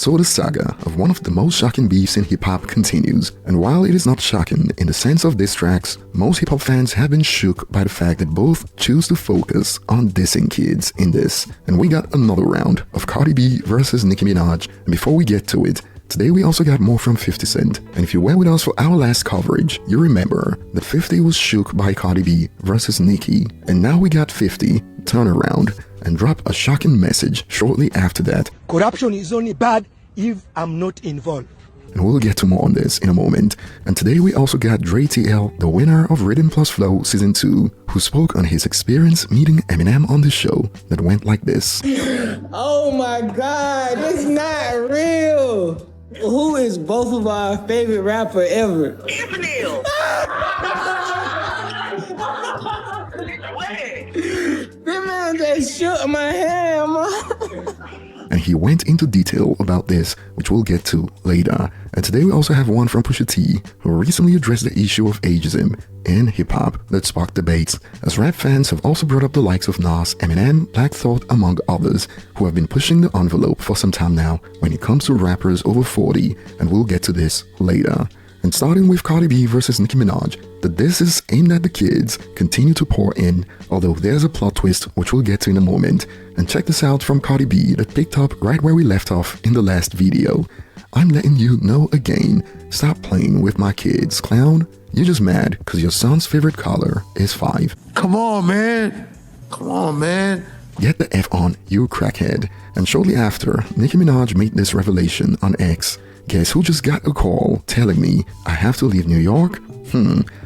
So the saga of one of the most shocking beefs in hip-hop continues, and while it is not shocking in the sense of diss tracks, most hip-hop fans have been shook by the fact that both choose to focus on dissing kids in this. And we got another round of Cardi B versus Nicki Minaj, and before we get to it, today we also got more from 50 Cent, and if you were with us for our last coverage, you remember that 50 was shook by Cardi B versus Nicki, and now we got 50 turn around and drop a shocking message shortly after that. Corruption is only bad if I'm not involved. And we'll get to more on this in a moment. And today we also got DreTL, the winner of Rhythm Plus Flow Season 2, who spoke on his experience meeting Eminem on the show that went like this. Oh my God, it's not real. Who is both of our favorite rapper ever? Eminem. That man just shook my hand, man. And he went into detail about this, which we'll get to later. And today we also have one from Pusha T, who recently addressed the issue of ageism in hip-hop that sparked debates, as rap fans have also brought up the likes of Nas, Eminem, Black Thought, among others, who have been pushing the envelope for some time now when it comes to rappers over 40, and we'll get to this later. And starting with Cardi B versus Nicki Minaj, the disses aimed at the kids continue to pour in, although there's a plot twist which we'll get to in a moment. And check this out from Cardi B that picked up right where we left off in the last video. I'm letting you know again, stop playing with my kids, clown. You're just mad because your son's favorite color is 5. Come on, man. Come on, man. Get the F on, you crackhead. And shortly after, Nicki Minaj made this revelation on X. Guess who just got a call telling me I have to leave New York?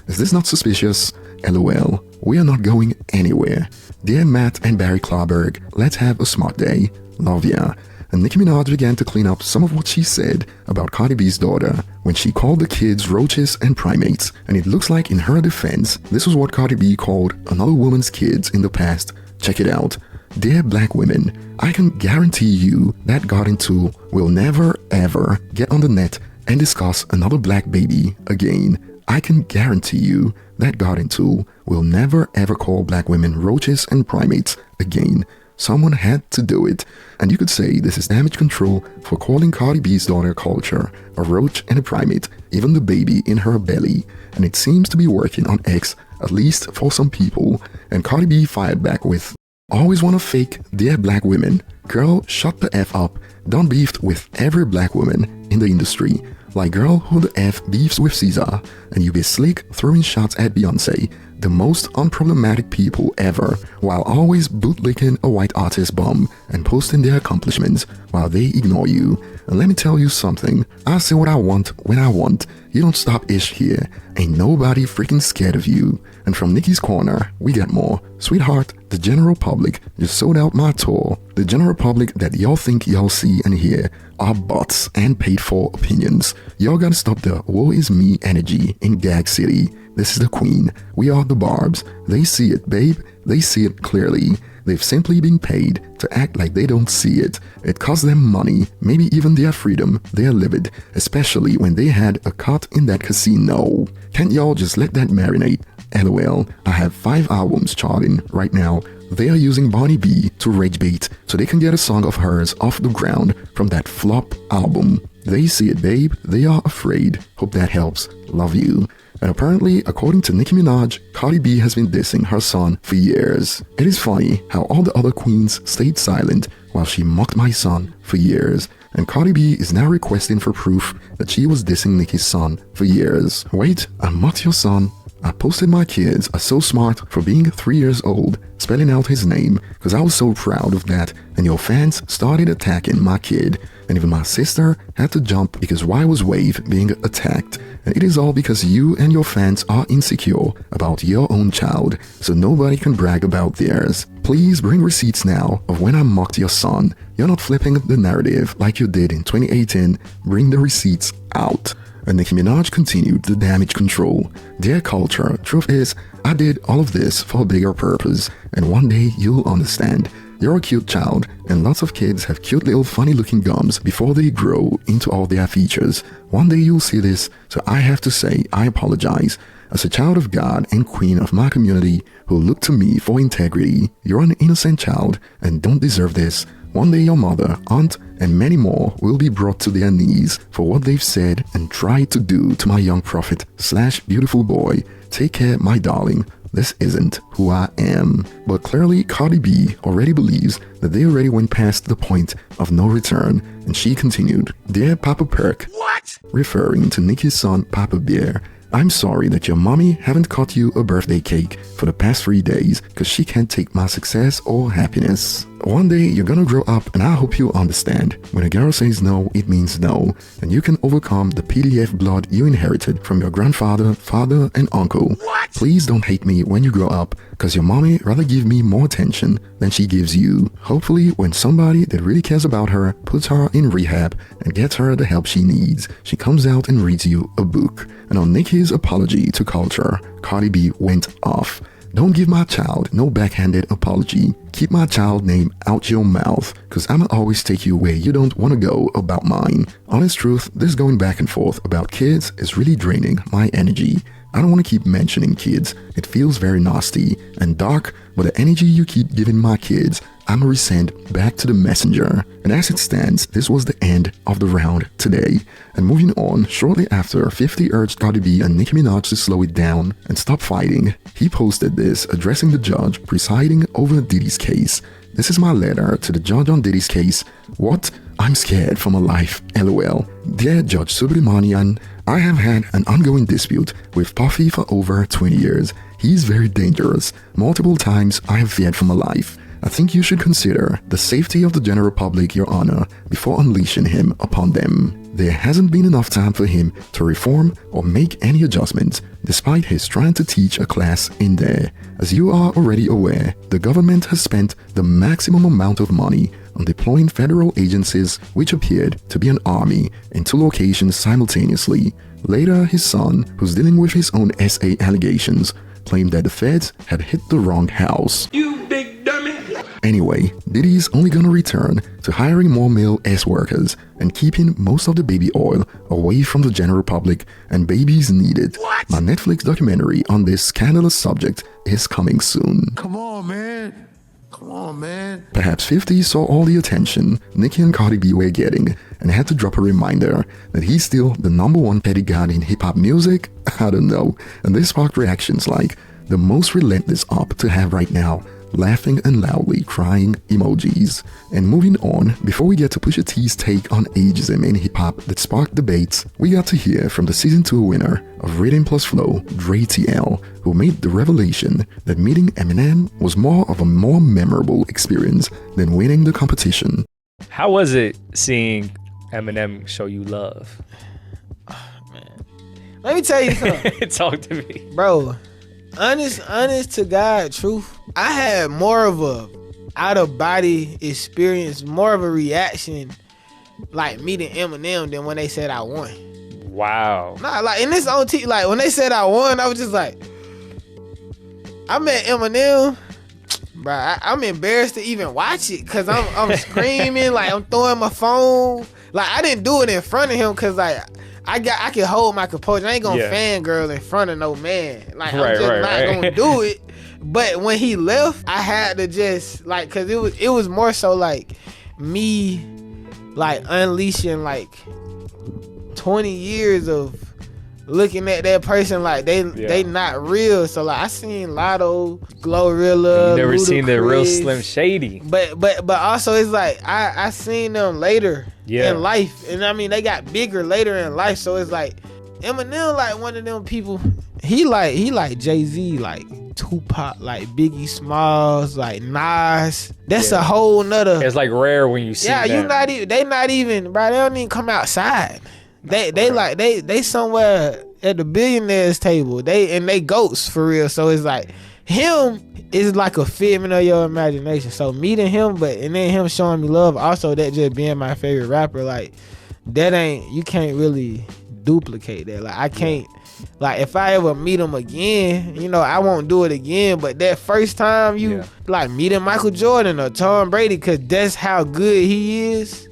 Is this not suspicious? LOL, we are not going anywhere. Dear Matt and Barry Clawberg, let's have a smart day. Love ya. And Nicki Minaj began to clean up some of what she said about Cardi B's daughter when she called the kids roaches and primates. And it looks like in her defense, this was what Cardi B called another woman's kids in the past. Check it out. Dear black women, I can guarantee you that garden tool will never ever get on the net and discuss another black baby again. I can guarantee you that garden tool will never ever call black women roaches and primates again. Someone had to do it. And you could say this is damage control for calling Cardi B's daughter Culture a roach and a primate, even the baby in her belly. And it seems to be working on X, at least for some people. And Cardi B fired back with, always wanna fake, dear black women. Girl, shut the F up. Don't beef with every black woman in the industry. Like girl, who the F beefs with Caesar, and you be slick throwing shots at Beyonce, the most unproblematic people ever, while always bootlicking a white artist bum and posting their accomplishments while they ignore you. And let me tell you something, I say what I want when I want. You don't stop ish here. Ain't nobody freaking scared of you. And from Nicki's corner, we got more. Sweetheart, the general public just sold out my tour. The general public that y'all think y'all see and hear are bots and paid for opinions. Y'all gotta stop the woe is me energy in Gag City. This is the queen. We are the barbs. They see it, babe. They see it clearly. They've simply been paid to act like they don't see it. It costs them money, maybe even their freedom. They're livid, especially when they had a cut in that casino. Can't y'all just let that marinate? LOL, I have 5 albums charting right now. They are using Barney B to rage bait so they can get a song of hers off the ground from that flop album. They see it, babe. They are afraid. Hope that helps. Love you. And apparently, according to Nicki Minaj, Cardi B has been dissing her son for years. It is funny how all the other queens stayed silent while she mocked my son for years. And Cardi B is now requesting for proof that she was dissing Nicki's son for years. Wait, I mocked your son? I posted my kids are so smart for being 3 years old, spelling out his name, because I was so proud of that, and your fans started attacking my kid, and even my sister had to jump because why was Wave being attacked? And it is all because you and your fans are insecure about your own child, so nobody can brag about theirs. Please bring receipts now of when I mocked your son. You're not flipping the narrative like you did in 2018. Bring the receipts out. And Nicki Minaj continued the damage control. Dear Culture, truth is, I did all of this for a bigger purpose, and one day you'll understand. You're a cute child, and lots of kids have cute little funny looking gums before they grow into all their features. One day you'll see this, so I have to say I apologize. As a child of God and queen of my community who look to me for integrity, you're an innocent child and don't deserve this. One day your mother, aunt, and many more will be brought to their knees for what they've said and tried to do to my young prophet / beautiful boy. Take care, my darling. This isn't who I am. But clearly Cardi B already believes that they already went past the point of no return, and she continued, "Dear Papa Perk," what? Referring to Nicki's son Papa Bear, "I'm sorry that your mommy haven't cut you a birthday cake for the past 3 days because she can't take my success or happiness. One day you're gonna grow up and I hope you understand. When a girl says no, it means no, and you can overcome the PDF blood you inherited from your grandfather, father, and uncle. What? Please don't hate me when you grow up because your mommy rather give me more attention than she gives you. Hopefully when somebody that really cares about her puts her in rehab and gets her the help she needs, she comes out and reads you a book." And on Nicki's apology to culture, Cardi B went off. "Don't give my child no backhanded apology. Keep my child name out your mouth, cause I'ma always take you where you don't wanna go about mine. Honest truth, this going back and forth about kids is really draining my energy. I don't want to keep mentioning kids. It feels very nasty and dark, but the energy you keep giving my kids, I'ma resend back to the messenger." And as it stands, this was the end of the round today. And moving on, shortly after 50 urged Cardi B and Nicki Minaj to slow it down and stop fighting, he posted this addressing the judge presiding over Diddy's case. "This is my letter to the judge on Diddy's case. What? I'm scared for my life, LOL. Dear Judge Subramanian, I have had an ongoing dispute with Puffy for over 20 years. He's very dangerous. Multiple times I have feared for my life. I think you should consider the safety of the general public, Your Honor, before unleashing him upon them. There hasn't been enough time for him to reform or make any adjustments, despite his trying to teach a class in there. As you are already aware, the government has spent the maximum amount of money on deploying federal agencies which appeared to be an army in 2 locations simultaneously. Later, his son, who's dealing with his own SA allegations, claimed that the feds had hit the wrong house. You big dummy! Anyway, Diddy's only gonna return to hiring more male S-workers and keeping most of the baby oil away from the general public and babies needed. What? My Netflix documentary on this scandalous subject is coming soon. Come on, man. Come on, man. Perhaps 50 saw all the attention Nicki and Cardi B were getting and had to drop a reminder that he's still the #1 petty god in hip-hop music? I don't know. And this sparked reactions like the most relentless op to have right now, laughing and loudly crying emojis. And moving on, before we get to Pusha T's take on ageism in hip-hop that sparked debates, we got to hear from the Season 2 winner of Rhythm Plus Flow, DreTL, who made the revelation that meeting Eminem was more of a more memorable experience than winning the competition. How was it seeing Eminem show you love? Oh, man. Let me tell you something. Talk to me. Bro, honest to God truth, I had more of a out-of-body experience, more of a reaction like meeting Eminem than when they said I won. Wow. Nah, like in this OT, like when they said I won, I was just like, I met Eminem, bro. I'm embarrassed to even watch it because I'm screaming, like I'm throwing my phone. Like I didn't do it in front of him because like I can hold my composure. I ain't gonna fangirl in front of no man. Like I'm just not gonna do it. But when he left, I had to just like, cause it was more so like me like unleashing like 20 years of looking at that person like they not real. So like I seen Lotto, Glorilla, you never Ludacris, seen the real Slim Shady. But also it's like I seen them later in life, and I mean they got bigger later in life. So it's like Eminem like one of them people. He like Jay-Z, like Tupac, like Biggie Smalls, like Nas. That's a whole nother. It's like rare when you see them. They not even, bro. They don't even come outside. They somewhere at the billionaires table. They goats for real. So it's like him is like a figment of your imagination. So meeting him, and then him showing me love. Also, that just being my favorite rapper, like you can't really duplicate that. Like I can't. Like if I ever meet him again, you know, I won't do it again. But that first time like meeting Michael Jordan or Tom Brady, cause that's how good he is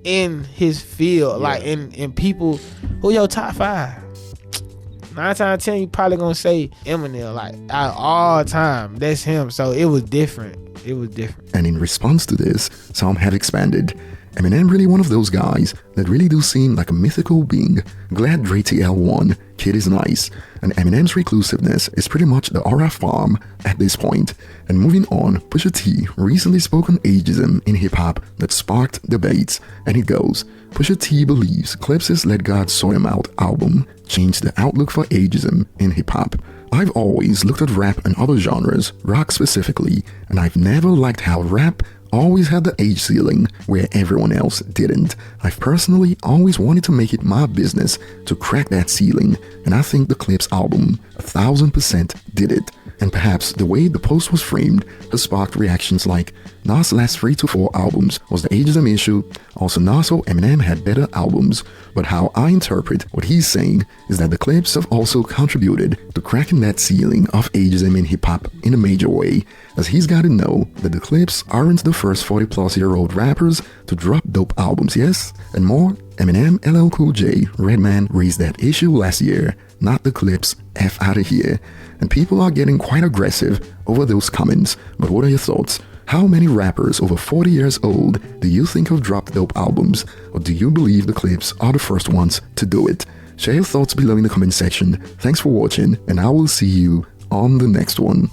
in his field. Like in people who your top 5. 9 times out of 10, you probably gonna say Eminem. Like out of all time, that's him. So it was different It was different. And in response to this, some have expanded. Eminem really one of those guys that really do seem like a mythical being. Glad DreTL won, Kid is nice. And Eminem's reclusiveness is pretty much the aura farm at this point. And moving on, Pusha T recently spoke on ageism in hip-hop that sparked debates. And it goes, Pusha T believes Clips' Let God Sort Him Out album changed the outlook for ageism in hip-hop. I've always looked at rap and other genres, rock specifically, and I've never liked how rap always had the age ceiling where everyone else didn't. I've personally always wanted to make it my business to crack that ceiling, and I think the Clips album 1000% did it. And perhaps the way the post was framed has sparked reactions like, Nas' last 3 to 4 albums was the ageism issue, also Nas or Eminem had better albums, but how I interpret what he's saying is that the Clips have also contributed to cracking that ceiling of ageism in hip-hop in a major way, as he's got to know that the Clips aren't the first 40-plus-year-old rappers to drop dope albums, yes? And more, Eminem, LL Cool J, Redman raised that issue last year, not the Clips, F out of here. And people are getting quite aggressive over those comments, but what are your thoughts? How many rappers over 40 years old do you think have dropped dope albums, or do you believe the Clips are the first ones to do it? Share your thoughts below in the comment section. Thanks for watching, and I will see you on the next one.